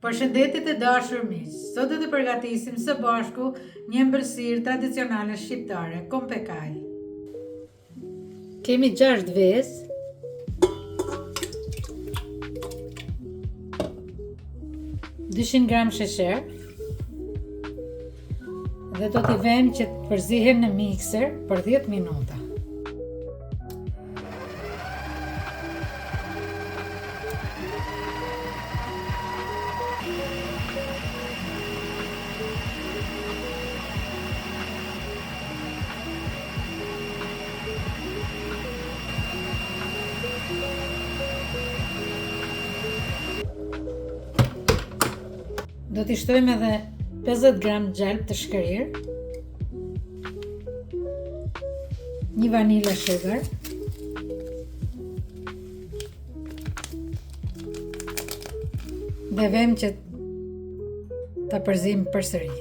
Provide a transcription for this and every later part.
Përshëndetje të dashur miq. Sot do të përgatisim së bashku një ëmbëlsirë tradicionale shqiptare, kompekaj. Kemi 6 vezë, gram sheqer dhe do t'i vëmë që të përzihen në mikser për 10 minuta. Do t'i shtojmë edhe 50 gram gjelp të shkërir, një vanila sugar, dhe vëmë që ta përzim përsëri.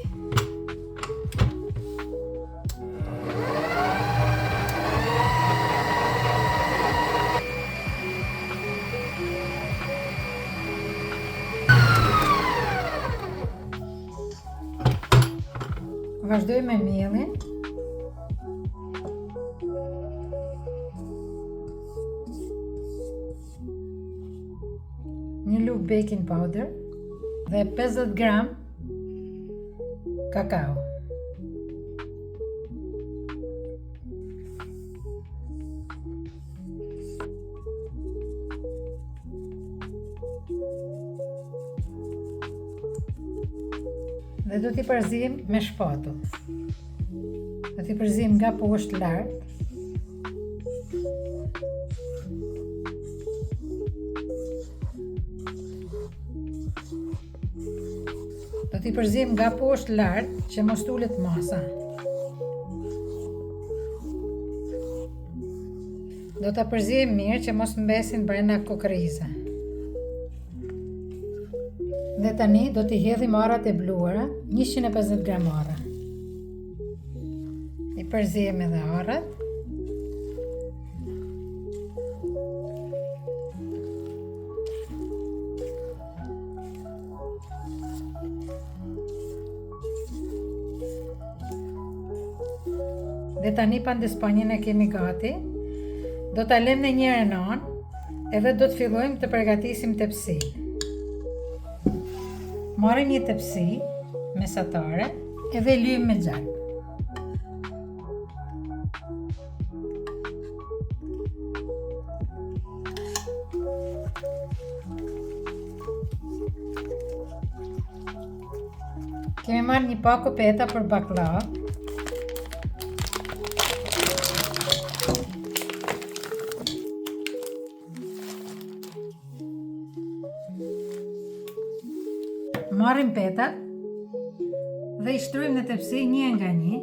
Vazhdoj me mielin. Një lugë baking powder dhe 50 gram kakao. Dhe do t'i përzim me shpatull. Do t'i përzim nga poshtë lart. Do t'i përzim nga poshtë lart që mos tulet masa. Do t'a përzim mirë që mos mbesin brenda kokëriza. Dhe tani do t'i hedhim arrat e bluara, 150 gram arra. I përzihem edhe arrat. Dhe tani pandespanjen e kemi gati. Do t'a lëmë në njëherë në anë edhe do të fillojmë të përgatisim tepsinë. Marrim një tepsi mesatare edhe lyejmë me gjalp. Kemi marrë një pak peta për baklava. Marrim petat dhe i shtrojmë në tepsi një nga një.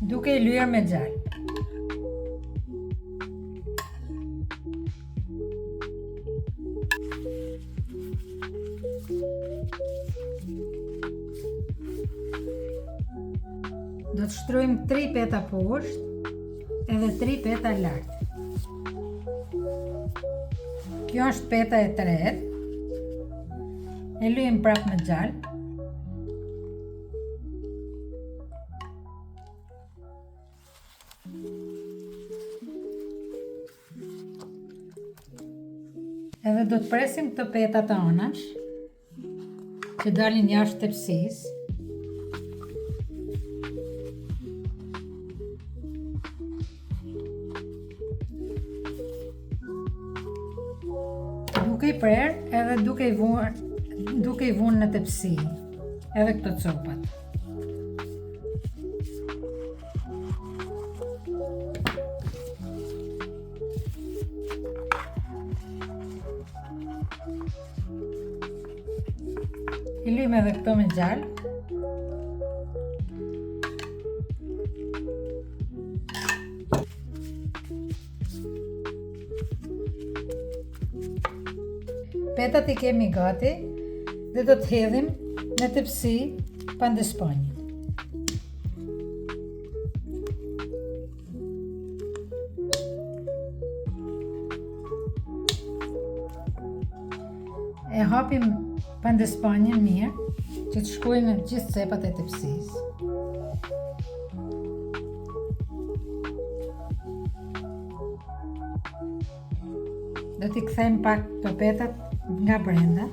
Duke i lyer me gjalp. Do të shtrojmë 3 peta poshtë edhe 3 peta lart. Kjo është peta e tretë. E lyejmë prapë me gjalp. Edhe do të presim këto peta të anash që dalin jashtë tepsisë. Duke i prerë edhe duke i vunë në tepsi edhe këto copat. I lyjmë edhe këto me gjalp. Petat i kemi gati dhe do të hedhim në tepsi pandespanjen. E hapim pandespanjen mirë që të shkojnë në gjithë cepat e tepsisë. Do t'i kthejmë pak topetat nga brenda.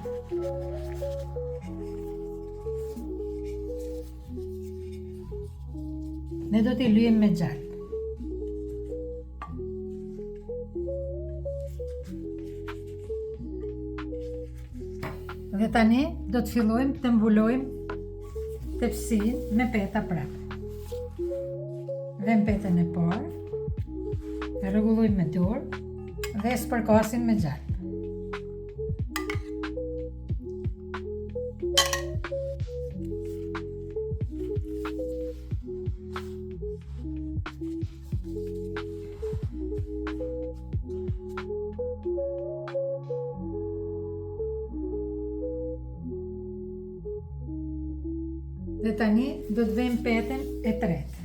Ne do t'i lyejmë me gjalp. Dhe tani do të fillojmë të mbulojmë tepsinë me peta prapë. Vëmë petën e parë, e rregullojmë me dorë dhe e spërkasim me gjalp. Dhe tani do të vëmë petën e tretë.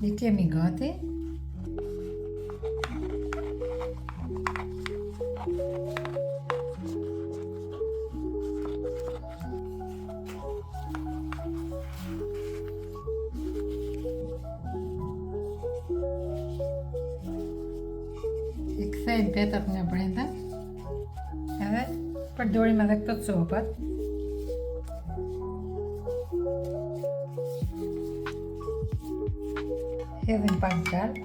I kemi gati. I kthejmë petat nga brenda. Edhe përdorim edhe këto copat. Hedhim pak gjalp.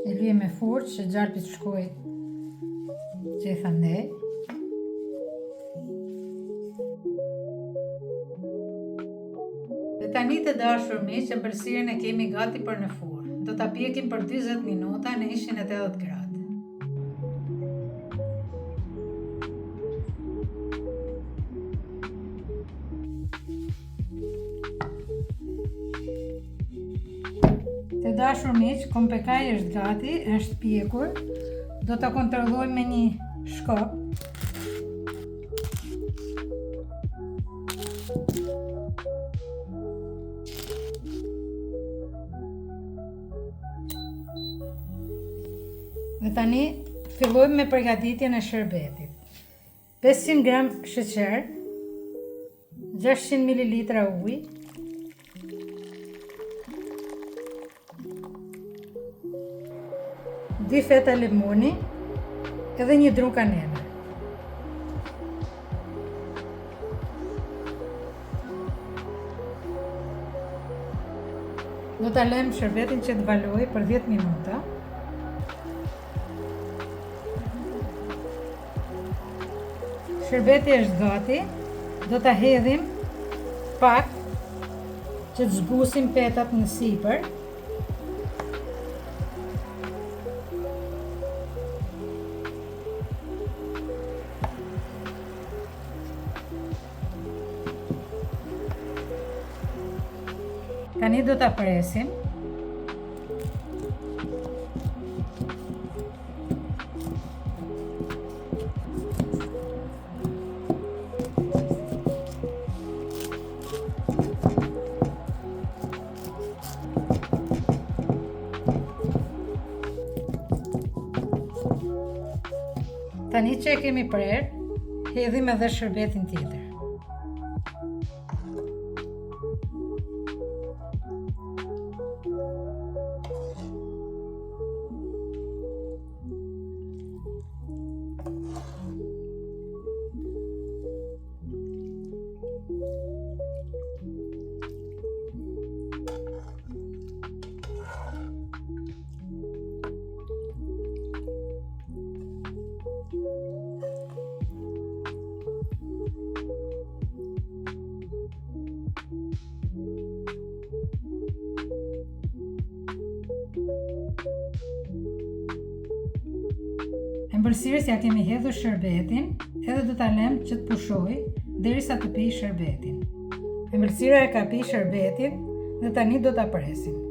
E lyejmë me furçë që gjalpi të shkojë gjithandej. Dhe tani të dashur miq, ëmbëlsirën e kemi gati për në furrë. Do ta pjekim për 40 minuta në 180 gradë. Të dashur miq, kompekaj është gati, është pjekur. Do ta kontrollojmë me një shkop. Dhe tani fillojmë me përgatitjen e shërbetit. 500 gram sheqer, 600 ml ujë, 2 feta limoni edhe një dru kanele. Do ta lëmë shërbetin që të valojë për 10 minuta. Shërbeti është gati. Do ta hedhim pak që të zbusim petat në sipër. Tani do ta presim. Tani që e kemi prerë, hedhim edhe shërbetin tjetër. Ëmbëlsirës ja kemi hedhur shërbetin, edhe do ta lëmë që të pushojë derisa të pijë shërbetin. Ëmbëlsira e ka pi shërbetin, Dhe tani do ta presim.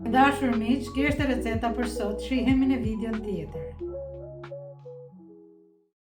Dashur miq, kjo është receta për sot. Shihemi në videon tjetër.